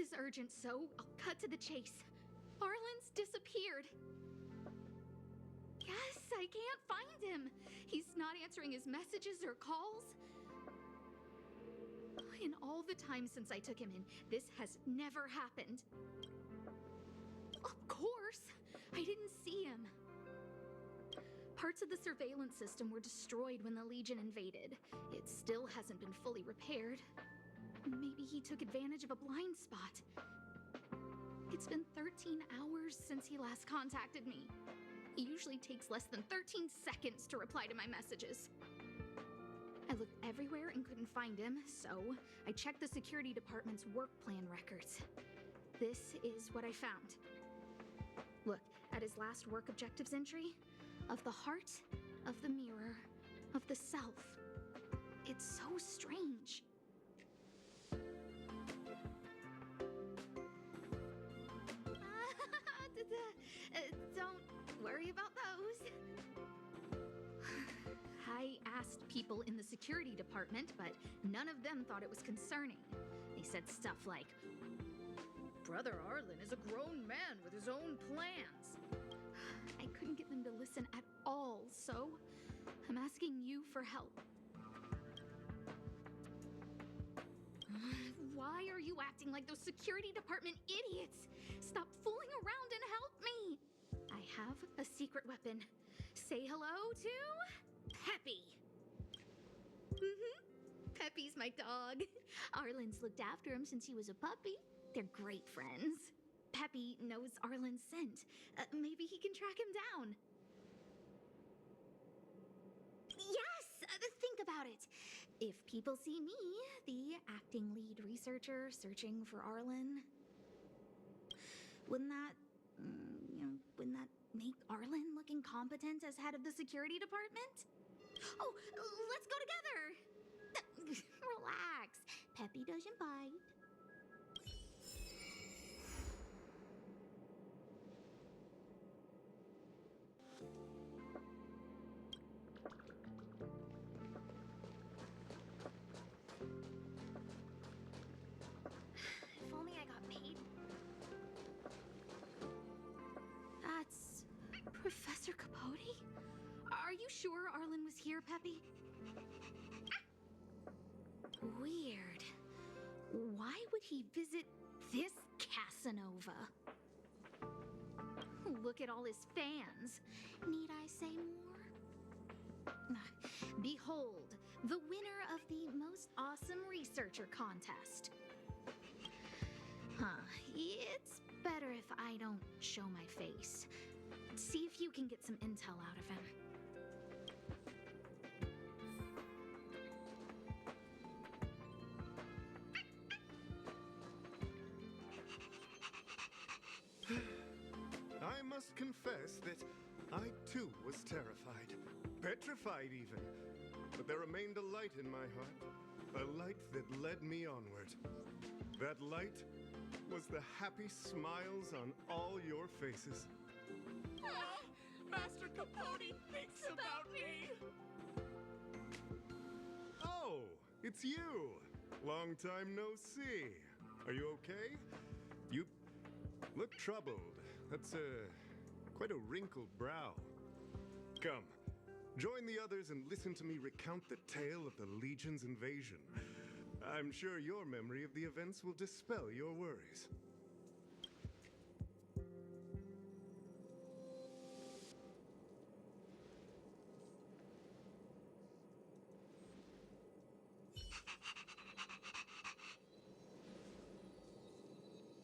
is urgent, so I'll cut to the chase. Arlen's disappeared. Yes, I can't find him. He's not answering his messages or calls. In all the time since I took him in, this has never happened. Of course, I didn't see him. Parts of the surveillance system were destroyed when the Legion invaded. It still hasn't been fully repaired. Maybe he took advantage of a blind spot. It's been 13 hours since he last contacted me. He usually takes less than 13 seconds to reply to my messages. I looked everywhere and couldn't find him, so I checked the security department's work plan records. This is what I found. Look at his last work objectives entry. Of the heart, of the mirror, of the self. It's so strange. Don't worry about those. I asked people in the security department, but none of them thought it was concerning. They said stuff like, "Brother Arlen is a grown man with his own plans." I couldn't get them to listen at all, so I'm asking you for help. Why are you acting like those security department idiots? Stop fooling around and help me! I have a secret weapon. Say hello to Peppy. Peppy's my dog. Arlen's looked after him since he was a puppy. They're great friends. Peppy knows Arlen's scent. Maybe he can track him down. Yes! Think about it. If people see me, the acting lead researcher searching for Arlen, wouldn't that make Arlen look incompetent as head of the security department? Oh, let's go together! Relax. Peppy doesn't bite. If only I got paid. That's Professor Capote? Are you sure Arlen was here, Peppy? Weird. Why would he visit this Casanova? Look at all his fans. Need I say more? Behold, the winner of the most awesome researcher contest. It's better if I don't show my face. See if you can get some intel out of him. I must confess that I too was terrified, petrified even. But there remained a light in my heart, a light that led me onward. That light was the happy smiles on all your faces. Master Capote thinks about me! Oh, it's you! Long time no see. Are you okay? You look troubled. That's quite a wrinkled brow. Come, join the others and listen to me recount the tale of the Legion's invasion. I'm sure your memory of the events will dispel your worries.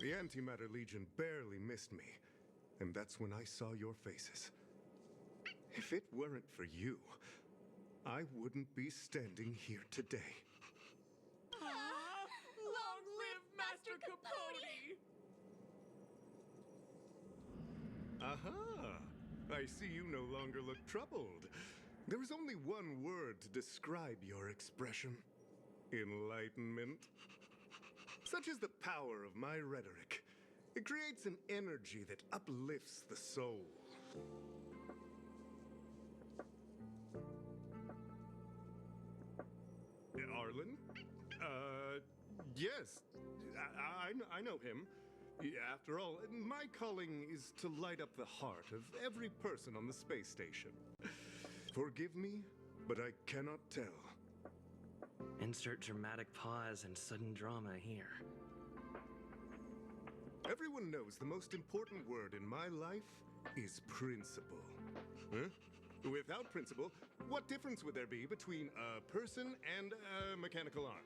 The Antimatter Legion barely missed me, and that's when I saw your faces. If it weren't for you, I wouldn't be standing here today. Long live Master Capote! Aha! I see you no longer look troubled. There is only one word to describe your expression. Enlightenment. Such is the power of my rhetoric. It creates an energy that uplifts the soul. Arlen? Yes, I know him. After all, my calling is to light up the heart of every person on the space station. Forgive me, but I cannot tell. Insert dramatic pause and sudden drama here. Everyone knows the most important word in my life is principle. Huh? Without principle, what difference would there be between a person and a mechanical arm?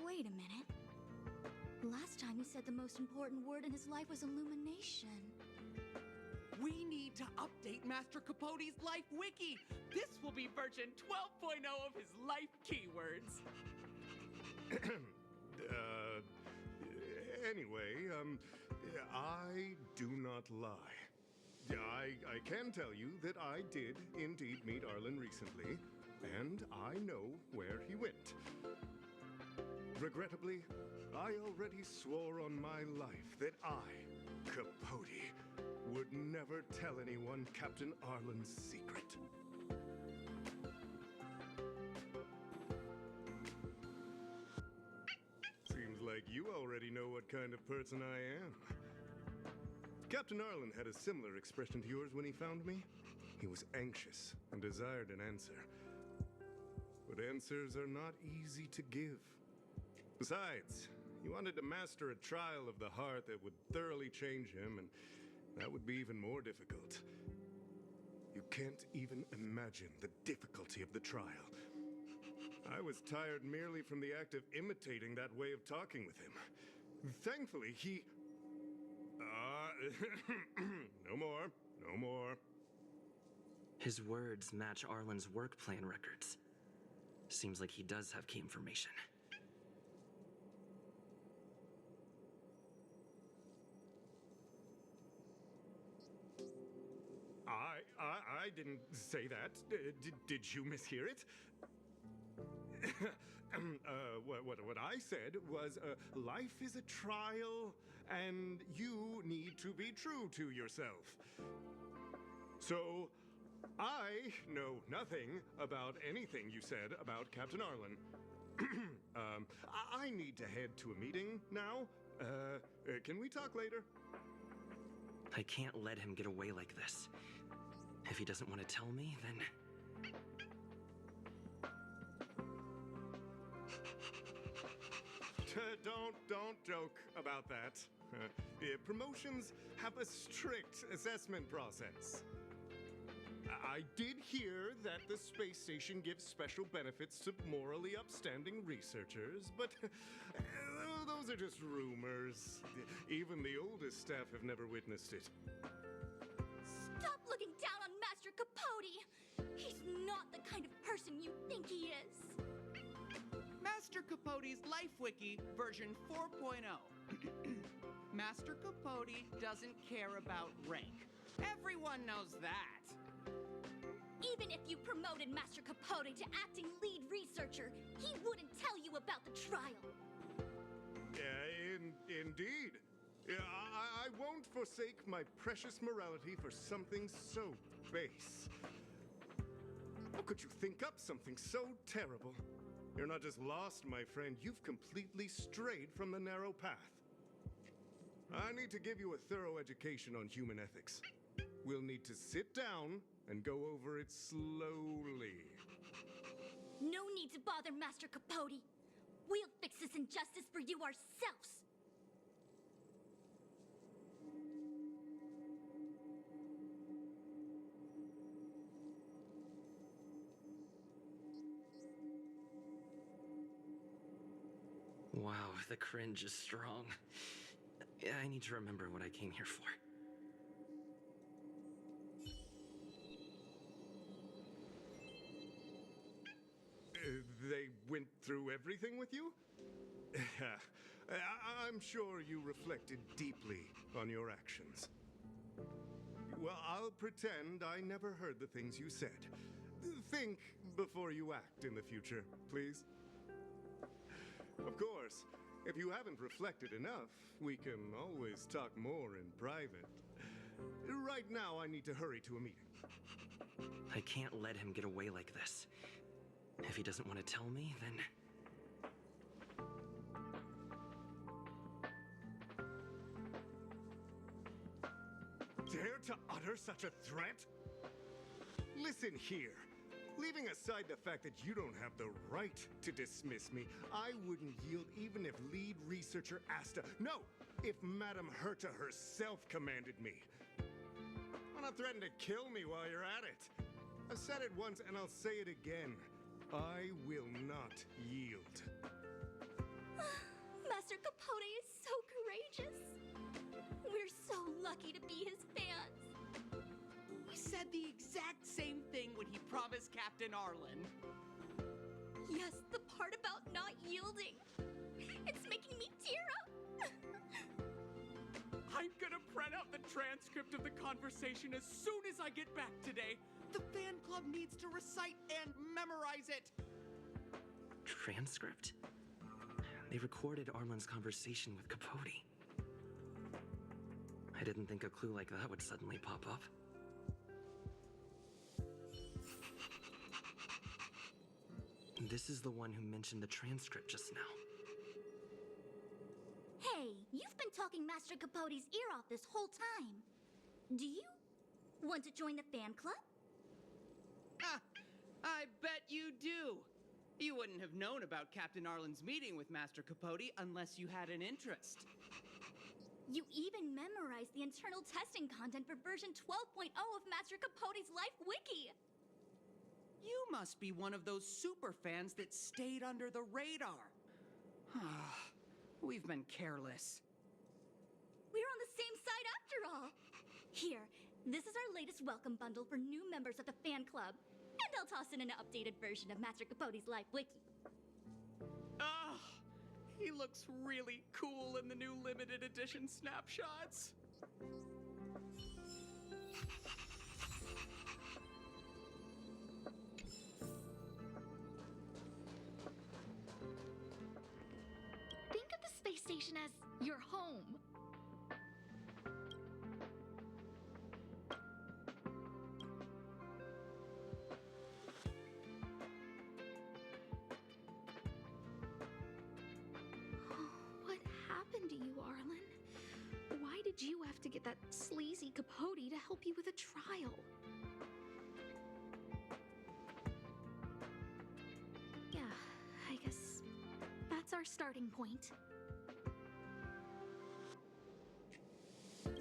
Wait a minute. Last time he said the most important word in his life was illumination. We need to update Master Capote's Life Wiki. This will be version 12.0 of his life keywords. Anyway, I do not lie. I can tell you that I did indeed meet Arlen recently, and I know where he went. Regrettably, I already swore on my life that I, Capote, would never tell anyone Captain Arlen's secret. Seems like you already know what kind of person I am. Captain Arlen had a similar expression to yours when he found me. He was anxious and desired an answer. But answers are not easy to give. Besides, he wanted to master a trial of the heart that would thoroughly change him, and that would be even more difficult. You can't even imagine the difficulty of the trial. I was tired merely from the act of imitating that way of talking with him. Thankfully, he... no more. No more. His words match Arlen's work plan records. Seems like he does have key information. I didn't say that. Did you mishear it? What I said was, life is a trial, and you need to be true to yourself. So, I know nothing about anything you said about Captain Arlen. I need to head to a meeting now. Can we talk later? I can't let him get away like this. If he doesn't want to tell me, then... Don't joke about that. Promotions have a strict assessment process. I did hear that the space station gives special benefits to morally upstanding researchers, but those are just rumors. Even the oldest staff have never witnessed it. Stop looking down on Master Capote! He's not the kind of person you think he is. Master Capote's Life Wiki, version 4.0. Master Capote doesn't care about rank. Everyone knows that. Even if you promoted Master Capote to acting lead researcher, he wouldn't tell you about the trial. Indeed. I won't forsake my precious morality for something so base. How could you think up something so terrible? You're not just lost, my friend. You've completely strayed from the narrow path. I need to give you a thorough education on human ethics. We'll need to sit down and go over it slowly. No need to bother Master Capote. We'll fix this injustice for you ourselves. Wow, the cringe is strong. I need to remember what I came here for. They went through everything with you? I'm sure you reflected deeply on your actions. Well, I'll pretend I never heard the things you said. Think before you act in the future, please. Of course, if you haven't reflected enough, we can always talk more in private. Right now, I need to hurry to a meeting. I can't let him get away like this. If he doesn't want to tell me, then... dare to utter such a threat? Listen here. Leaving aside the fact that you don't have the right to dismiss me, I wouldn't yield even if lead researcher Asta... No! If Madame Herta herself commanded me. Why not threaten to kill me while you're at it? I've said it once and I'll say it again. I will not yield. Master Capote is so courageous. We're so lucky to be his fans. He said the exact same thing when he promised Captain Arlen. Yes, the part about not yielding. It's making me tear up. I'm gonna print out the transcript of the conversation as soon as I get back today. The fan club needs to recite and memorize it. Transcript? They recorded Arlen's conversation with Capote. I didn't think a clue like that would suddenly pop up. This is the one who mentioned the transcript just now. Hey, you've been talking Master Capote's ear off this whole time. Do you want to join the fan club? Ah, I bet you do. You wouldn't have known about Captain Arlen's meeting with Master Capote unless you had an interest. You even memorized the internal testing content for version 12.0 of Master Capote's Life Wiki. You must be one of those super fans that stayed under the radar. We've been careless. We're on the same side after all. Here, this is our latest welcome bundle for new members of the fan club. And I'll toss in an updated version of Master Capote's Life Wiki. Ah, he looks really cool in the new limited edition snapshots. Think of the space station as your home. What happened to you, Arlen? Why did you have to get that sleazy Capote to help you with a trial? Yeah, I guess that's our starting point.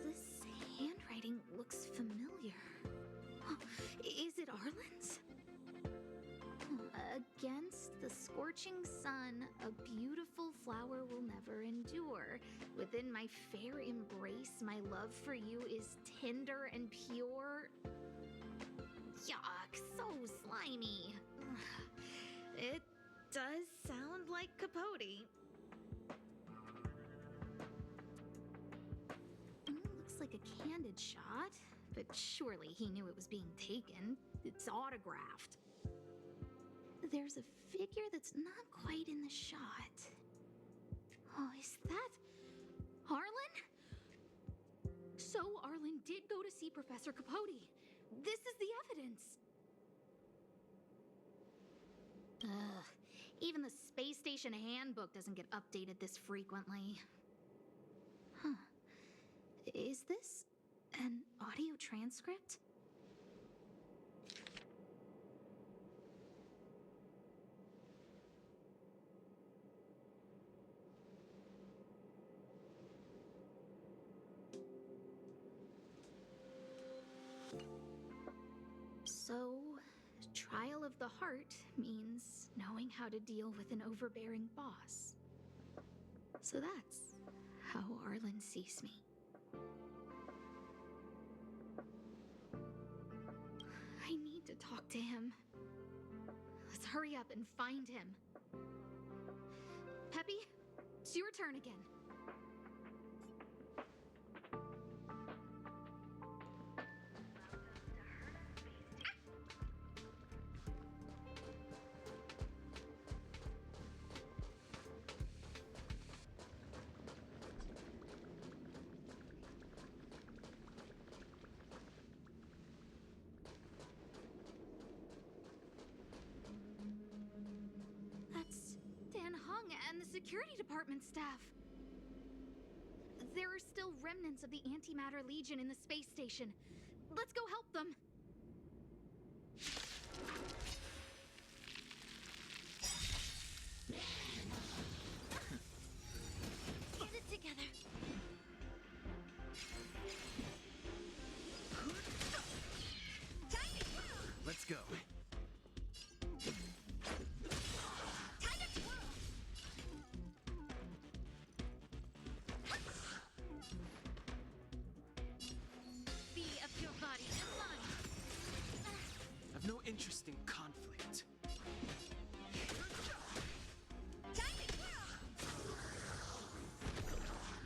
This handwriting looks familiar. Oh, is it Arlen's? Against the scorching sun, a beautiful flower will never endure. Within my fair embrace, my love for you is tender and pure. Yuck, so slimy. It does sound like Capote. Looks like a candid shot, but surely he knew it was being taken. It's autographed. There's a figure that's not quite in the shot. Oh, is that Arlen? So Arlen did go to see Professor Capote. This is the evidence. Ugh, even the space station handbook doesn't get updated this frequently. Huh. Is this an audio transcript? So, trial of the heart means knowing how to deal with an overbearing boss. So that's how Arlen sees me. I need to talk to him. Let's hurry up and find him. Peppy, it's your turn again. And the security department staff. There are still remnants of the Antimatter Legion in the space station. Let's go help them. Get it together. Time to twirl! Let's go. Time to twirl! Be of your body and mind. I've no interest in conflict. Time to twirl!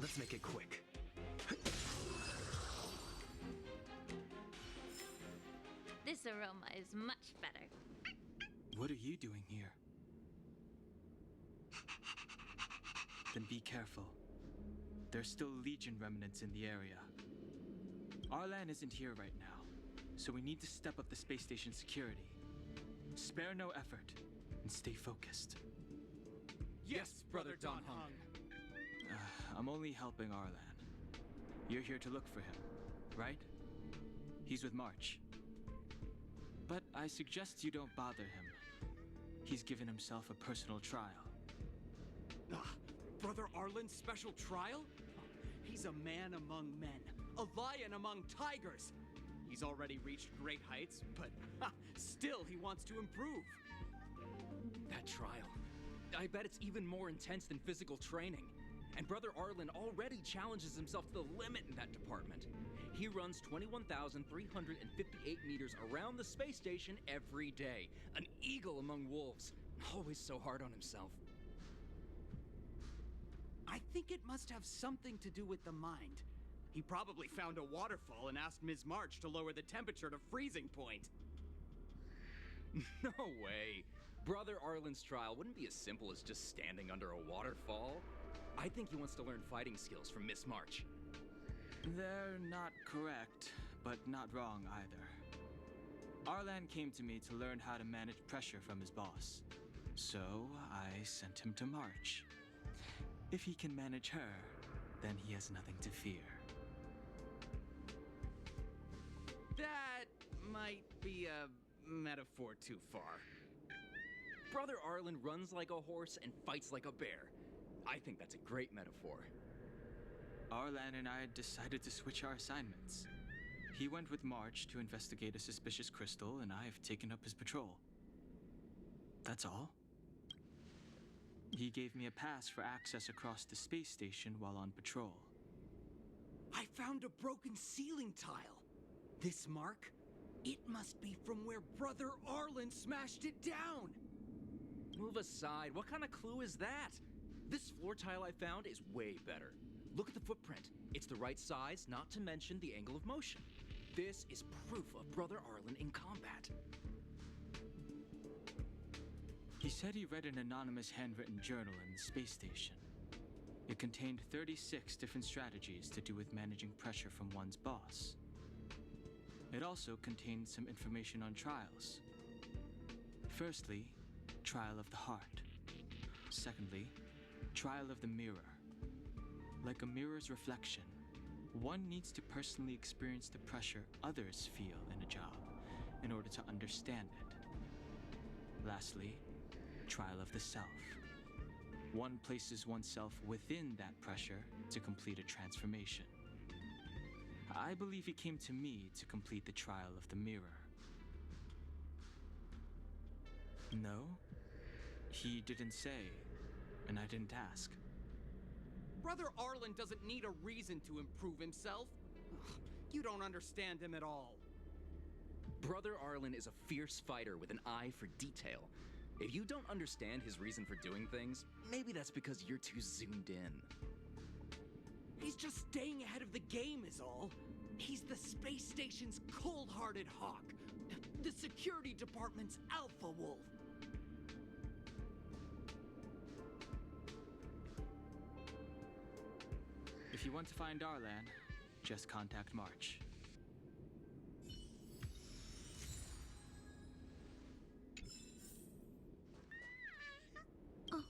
Let's make it quick. This aroma is much better. What are you doing here? Then be careful. There's still Legion remnants in the area. Arlan isn't here right now, so we need to step up the space station security. Spare no effort, and stay focused. Yes, Brother Don Hung. I'm only helping Arlan. You're here to look for him, right? He's with March. But I suggest you don't bother him. He's given himself a personal trial. Brother Arlen's special trial? He's a man among men, a lion among tigers. He's already reached great heights, but still he wants to improve. That trial. I bet it's even more intense than physical training. And Brother Arlen already challenges himself to the limit in that department. He runs 21,358 meters around the space station every day. An eagle among wolves. Always so hard on himself. I think it must have something to do with the mind. He probably found a waterfall and asked Ms. March to lower the temperature to freezing point. No way. Brother Arlen's trial wouldn't be as simple as just standing under a waterfall. I think he wants to learn fighting skills from Miss March. They're not correct, but not wrong either. Arlan came to me to learn how to manage pressure from his boss. So I sent him to March. If he can manage her, then he has nothing to fear. That might be a metaphor too far. Brother Arlen runs like a horse and fights like a bear. I think that's a great metaphor. Arlan and I decided to switch our assignments. He went with March to investigate a suspicious crystal, and I've taken up his patrol. That's all. He gave me a pass for access across the space station while on patrol. I found a broken ceiling tile. This mark? It must be from where Brother Arlen smashed it down. Move aside. What kind of clue is that? This floor tile I found is way better. Look at the footprint. It's the right size, not to mention the angle of motion. This is proof of Brother Arlen in combat. He said he read an anonymous handwritten journal in the space station. It contained 36 different strategies to do with managing pressure from one's boss. It also contained some information on trials. Firstly, trial of the heart. Secondly, trial of the mirror. Like a mirror's reflection, one needs to personally experience the pressure others feel in a job in order to understand it. Lastly, trial of the self. One places oneself within that pressure to complete a transformation. I believe he came to me to complete the trial of the mirror. No, he didn't say, and I didn't ask. Brother Arlen doesn't need a reason to improve himself. Ugh, you don't understand him at all. Brother Arlen is a fierce fighter with an eye for detail. If you don't understand his reason for doing things, maybe that's because you're too zoomed in. He's just staying ahead of the game is all. He's the space station's cold-hearted hawk. The security department's alpha wolf. If you want to find Arlan, just contact March. Oh,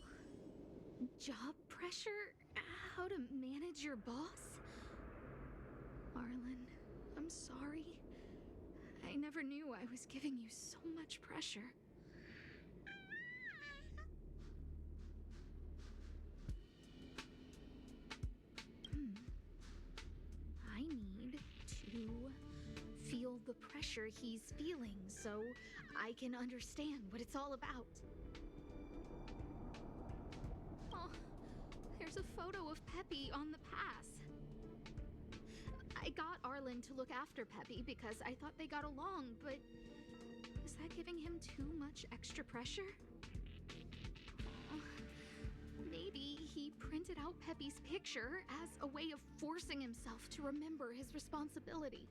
job pressure? How to manage killed your boss? Arlen, I'm sorry. I never knew I was giving you so much pressure. I need to feel the pressure he's feeling so I can understand what it's all about. Oh, there's a photo of Peppy on the pass. I got Arlen to look after Peppy because I thought they got along, but is that giving him too much extra pressure? Maybe he printed out Peppy's picture as a way of forcing himself to remember his responsibility.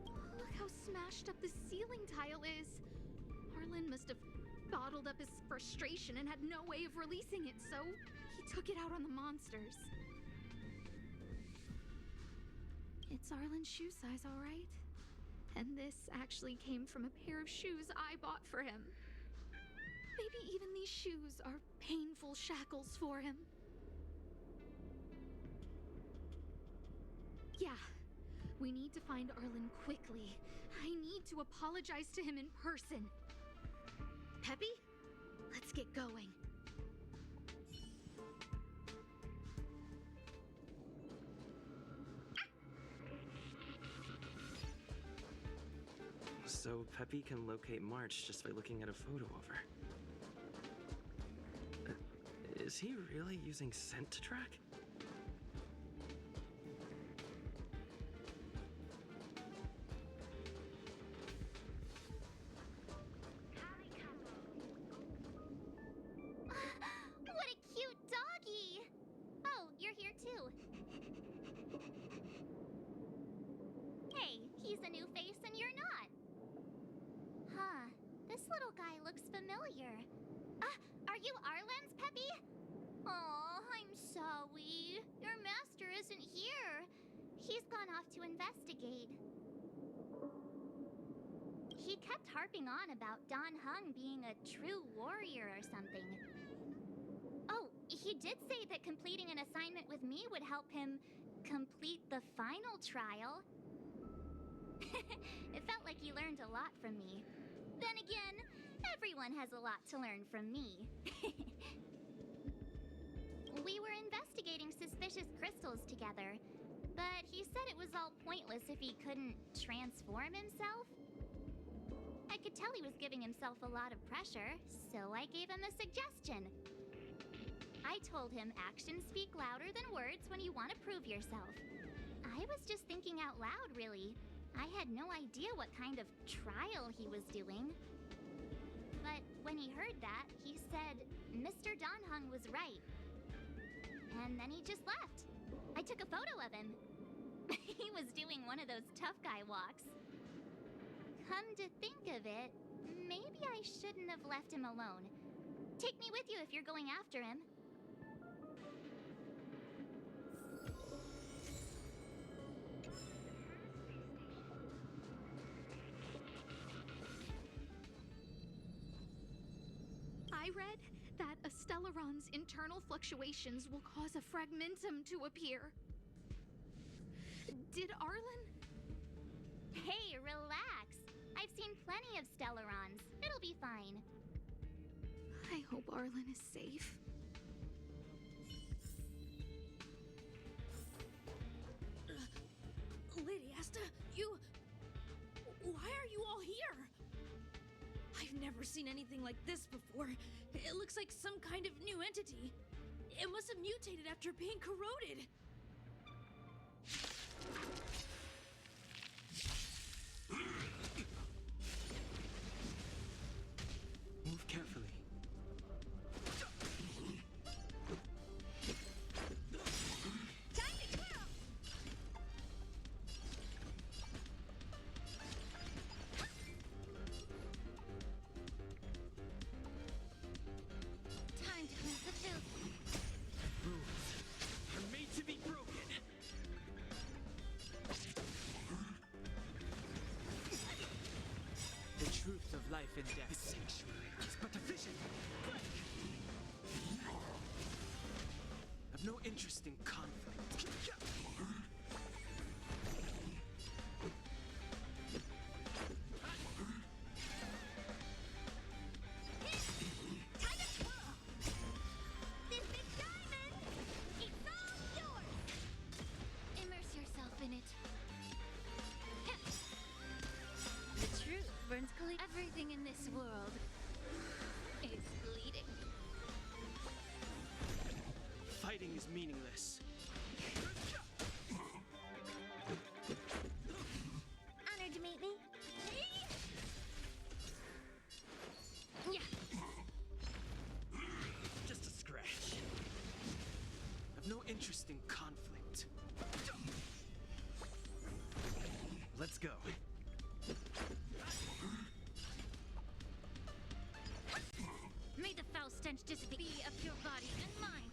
Look how smashed up the ceiling tile is. Arlen must have bottled up his frustration and had no way of releasing it, so he took it out on the monsters. It's Arlen's shoe size, all right? And this actually came from a pair of shoes I bought for him. Maybe even these shoes are painful shackles for him. Yeah, we need to find Arlen quickly. I need to apologize to him in person. Peppy, let's get going. So Peppy can locate March just by looking at a photo of her. Is he really using scent to track? What a cute doggy! Oh, you're here too. Hey, he's a new face and you're not. Huh, this little guy looks familiar. Are you Arlen's Peppy? Oh, I'm sorry. Your master isn't here. He's gone off to investigate. He kept harping on about Don Hung being a true warrior or something. Oh, he did say that completing an assignment with me would help him complete the final trial. It felt like he learned a lot from me. Then again, everyone has a lot to learn from me. We were investigating suspicious crystals together, but he said it was all pointless if he couldn't transform himself. I could tell he was giving himself a lot of pressure, so I gave him a suggestion. I told him actions speak louder than words when you want to prove yourself. I was just thinking out loud, really. I had no idea what kind of trial he was doing. But when he heard that, he said Mr. Don Hung was right. And then he just left. I took a photo of him. He was doing one of those tough guy walks. Come to think of it, maybe I shouldn't have left him alone. Take me with you if you're going after him. I read that a Stellaron's internal fluctuations will cause a fragmentum to appear. Did Arlen? Hey, relax. I've seen plenty of Stellarons. It'll be fine. I hope Arlen is safe. Lady Asta, why are you all here? I've never seen anything like this before. It looks like some kind of new entity. It must have mutated after being corroded. Move carefully. Time to move the filth. Rules are made to be broken. The truth of life and death. The sanctuary is but a vision. I've no interest in conflict. Time to twirl! This big diamond! It's all yours! Immerse yourself in it. The truth burns clean. Everything in this world is bleeding. Fighting is meaningless. Honored to meet me. Yeah. Just a scratch. I've no interest in conflict. Let's go. May the foul stench dissipate of your body and mind.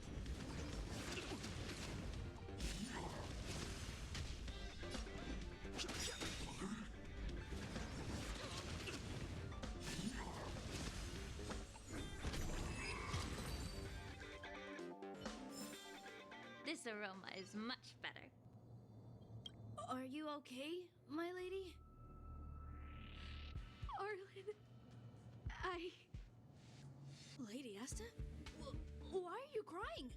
This aroma is much better. Are you okay, my lady? Arlen, Lady Asta? Why are you crying?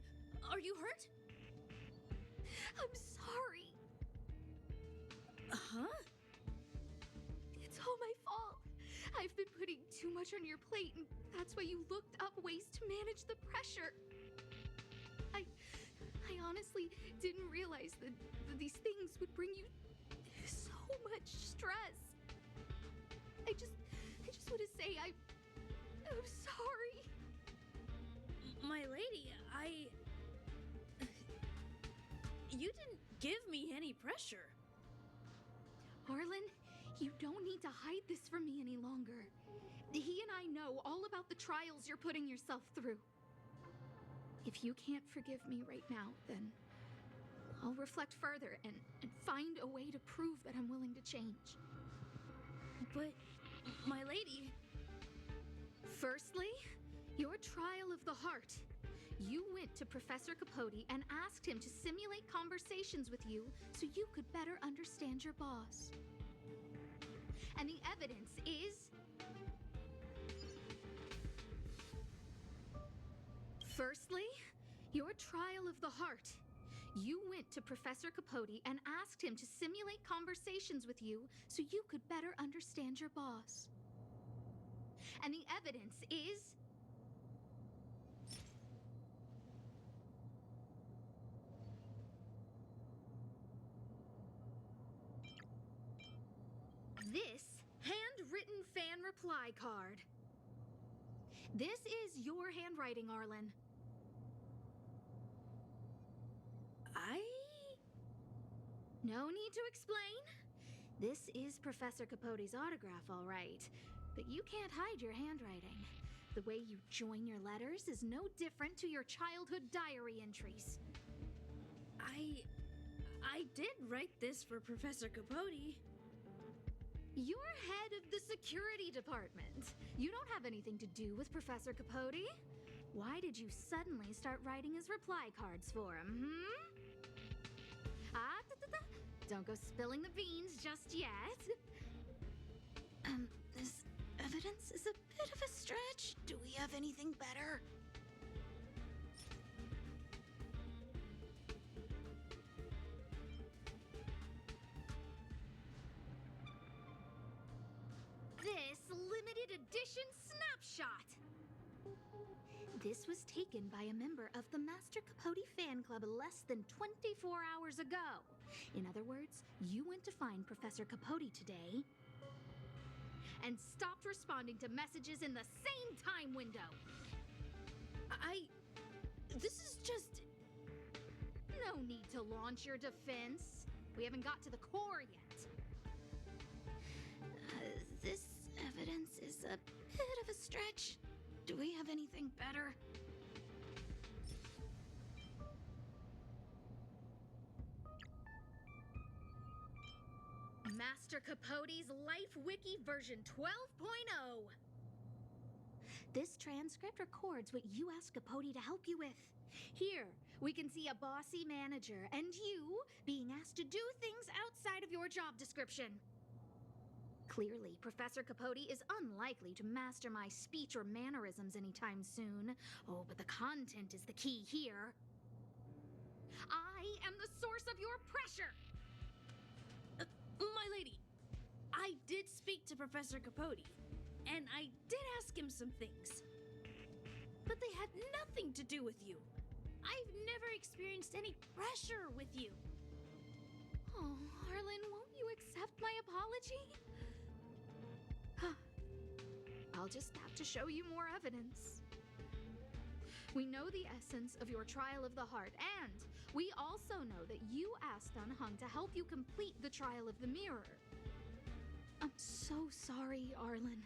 Are you hurt? I'm sorry. Huh? It's all my fault. I've been putting too much on your plate, and that's why you looked up ways to manage the pressure. I honestly didn't realize that these things would bring you so much stress. I just want to say I'm sorry. My lady, You didn't give me any pressure. Arlen, you don't need to hide this from me any longer. He and I know all about the trials you're putting yourself through. If you can't forgive me right now, then I'll reflect further and find a way to prove that I'm willing to change. But, my lady... Firstly, your trial of the heart. You went to Professor Capote and asked him to simulate conversations with you so you could better understand your boss. And the evidence is... Firstly, your trial of the heart. You went to Professor Capote and asked him to simulate conversations with you so you could better understand your boss. And the evidence is... this handwritten fan reply card. This is your handwriting, Arlen. No need to explain. This is Professor Capote's autograph, all right. But you can't hide your handwriting. The way you join your letters is no different to your childhood diary entries. I did write this for Professor Capote. You're head of the security department. You don't have anything to do with Professor Capote. Why did you suddenly start writing his reply cards for him, Don't go spilling the beans just yet. This evidence is a bit of a stretch. Do we have anything better? This limited edition snapshot. This was taken by a member of the Master Capote fan club less than 24 hours ago. In other words, you went to find Professor Capote today and stopped responding to messages in the same time window. This is just... No need to launch your defense. We haven't got to the core yet. This evidence is a bit of a stretch. Do we have anything better? Master Capote's Life Wiki version 12.0. This transcript records what you asked Capote to help you with. Here, We can see a bossy manager and you being asked to do things outside of your job description. Clearly, Professor Capote is unlikely to master my speech or mannerisms anytime soon. Oh, but the content is the key here. I am the source of your pressure! My lady, I did speak to Professor Capote, and I did ask him some things. But they had nothing to do with you. I've never experienced any pressure with you. Oh, Arlen, won't you accept my apology? I'll just have to show you more evidence. We know the essence of your trial of the heart, and we also know that you asked Dunhung to help you complete the trial of the mirror. I'm so sorry, Arlen.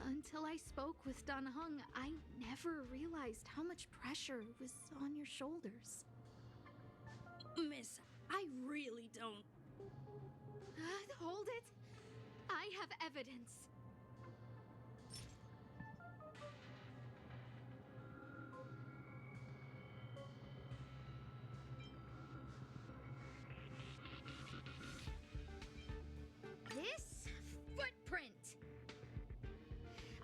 Until I spoke with Dunhung, I never realized how much pressure was on your shoulders. Miss, I really don't. Hold it. I have evidence. This footprint.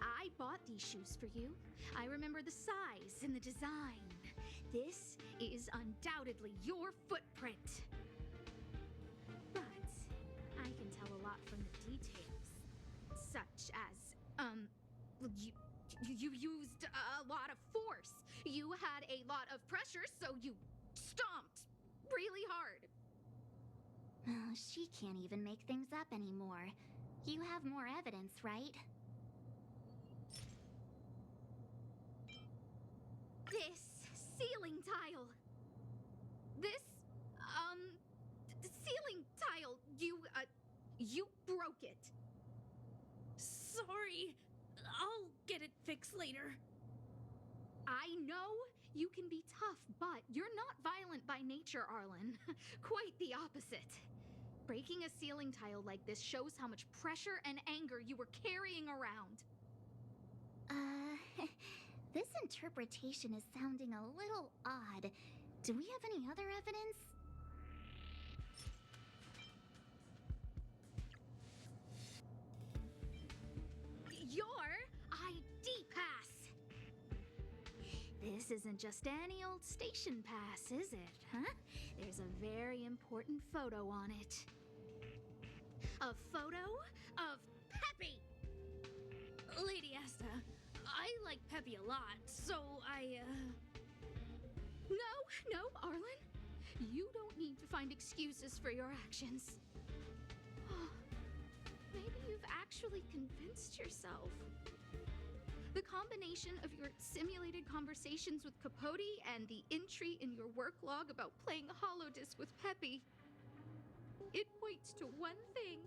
I bought these shoes for you. I remember the size and the design. This is undoubtedly your footprint. But I can tell a lot from the details, such as, you used a lot of force. You had a lot of pressure, so you stomped really hard. Oh, she can't even make things up anymore. You have more evidence, right? This ceiling tile. This, ceiling tile. You broke it. Sorry. I'll get it fixed later. I know you can be tough, but you're not violent by nature, Arlen. Quite the opposite. Breaking a ceiling tile like this shows how much pressure and anger you were carrying around. This interpretation is sounding a little odd. Do we have any other evidence? Your ID pass! This isn't just any old station pass, is it, huh? There's a very important photo on it. A photo of Peppy! Lady Asta, I like Peppy a lot, so No, Arlen. You don't need to find excuses for your actions. Maybe you've actually convinced yourself. The combination of your simulated conversations with Capote and the entry in your work log about playing HoloDisc with Peppy, it points to one thing.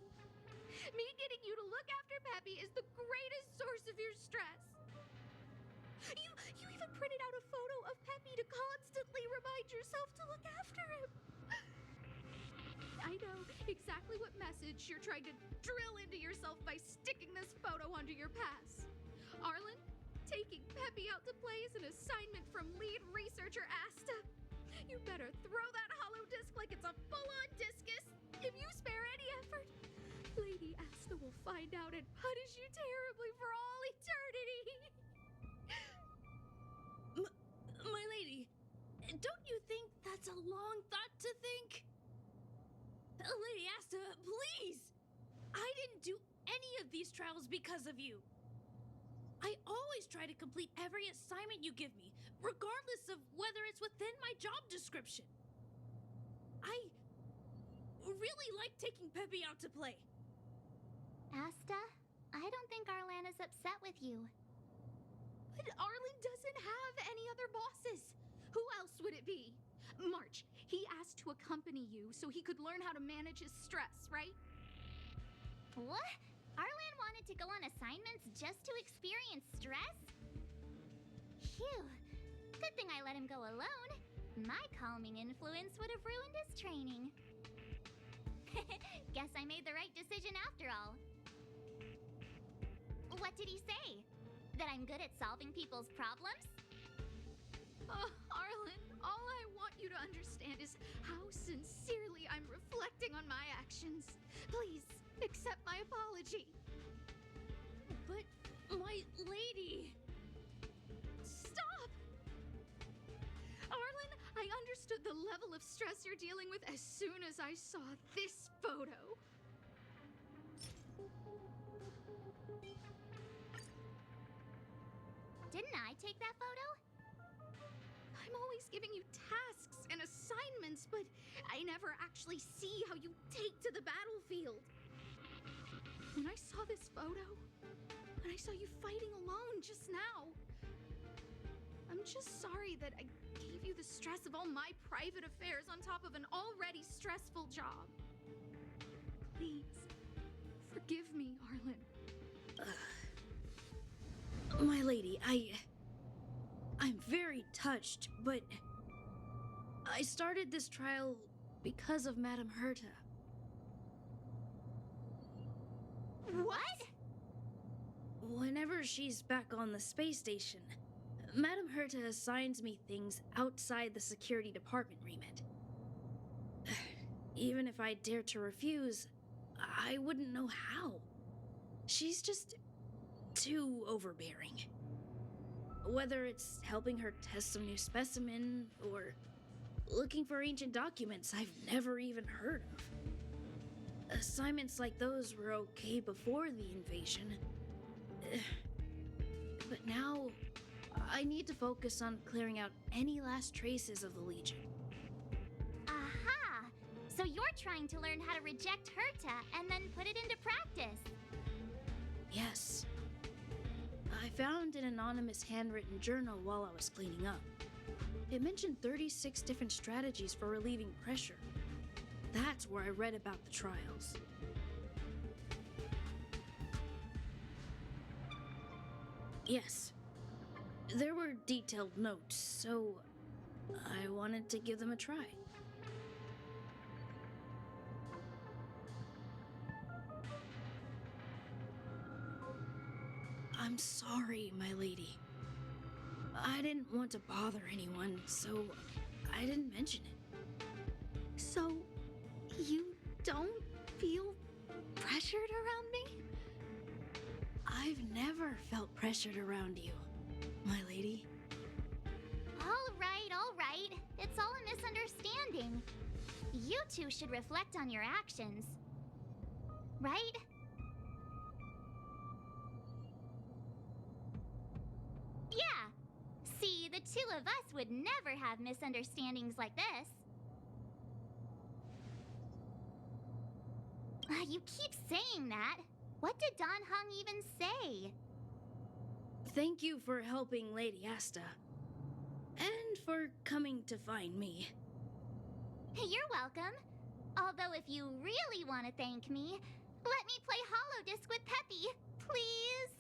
Me getting you to look after Peppy is the greatest source of your stress. You even printed out a photo of Peppy to constantly remind yourself to look after him. I know exactly what message you're trying to drill into yourself by sticking this photo onto your pass. Arlen, taking Peppy out to play is an assignment from lead researcher Asta. You better throw that HoloDisc like it's a full-on discus. If you spare any effort, Lady Asta will find out and punish you terribly for all eternity. My lady, don't you think that's a long thought to think? Lady Asta, please! I didn't do any of these trials because of you. I always try to complete every assignment you give me, regardless of whether it's within my job description. I really like taking Peppy out to play. Asta, I don't think Arlan is upset with you. But Arlen doesn't have any other bosses. Who else would it be? March, he asked to accompany you so he could learn how to manage his stress, right? What? Arlan wanted to go on assignments just to experience stress? Phew. Good thing I let him go alone. My calming influence would have ruined his training. Guess I made the right decision after all. What did he say? That I'm good at solving people's problems? Oh, Arlen, all I you to understand is how sincerely I'm reflecting on my actions. Please, accept my apology. But, my lady... Stop! Arlen, I understood the level of stress you're dealing with as soon as I saw this photo. Didn't I take that photo? I'm always giving you tasks and assignments, but I never actually see how you take to the battlefield. When I saw this photo, and I saw you fighting alone just now, I'm just sorry that I gave you the stress of all my private affairs on top of an already stressful job. Please, forgive me, Arlen. My lady, I'm very touched, but I started this trial because of Madame Herta. What? Whenever she's back on the space station, Madame Herta assigns me things outside the security department remit. Even if I dared to refuse, I wouldn't know how. She's just too overbearing. Whether it's helping her test some new specimen, or looking for ancient documents I've never even heard of. Assignments like those were okay before the invasion. But now, I need to focus on clearing out any last traces of the Legion. Aha! So you're trying to learn how to reject Herta and then put it into practice. Yes. I found an anonymous handwritten journal while I was cleaning up. It mentioned 36 different strategies for relieving pressure. That's where I read about the trials. Yes. There were detailed notes, so I wanted to give them a try. I'm sorry, my lady. I didn't want to bother anyone, so I didn't mention it. So, you don't feel pressured around me? I've never felt pressured around you, my lady. All right. It's all a misunderstanding. You two should reflect on your actions. Right? Yeah. See, the two of us would never have misunderstandings like this. You keep saying that. What did Don Hung even say? Thank you for helping Lady Asta. And for coming to find me. You're welcome. Although if you really want to thank me, let me play HoloDisc with Peppy, please.